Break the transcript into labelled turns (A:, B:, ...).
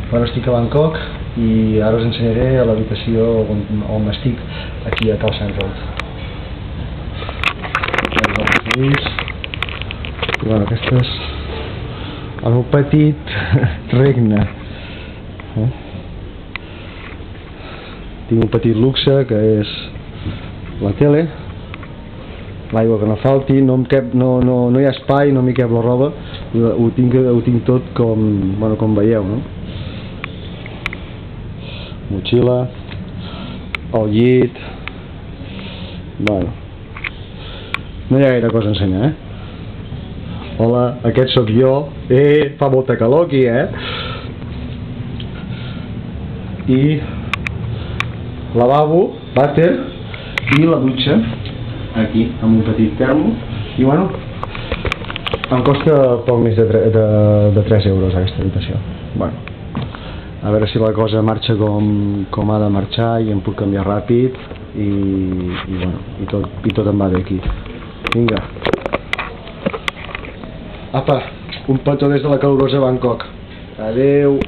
A: Bueno, estic a Bangkok i ara us ensenyaré l'habitació on estic, aquí a Khao San Road. Bueno, aquest és el meu petit regne. Tinc un petit luxe que és la tele, l'aigua que no falti, no hi ha espai, no m'hi cap la roba, ho tinc tot com veieu, no? Motxilla, el llit, bueno, no hi ha gaire cosa a ensenyar, Hola, aquest sóc jo, fa molta calor aquí, I lavabo, vàter i la dutxa aquí, amb un petit termo, i bueno, em costa poc més de 3 euros aquesta habitació. Bueno, a veure si la cosa marxa com ha de marxar i em puc canviar ràpid i tot em va bé aquí. Vinga. Apa, un petó des de la calorosa Bangkok. Adeu.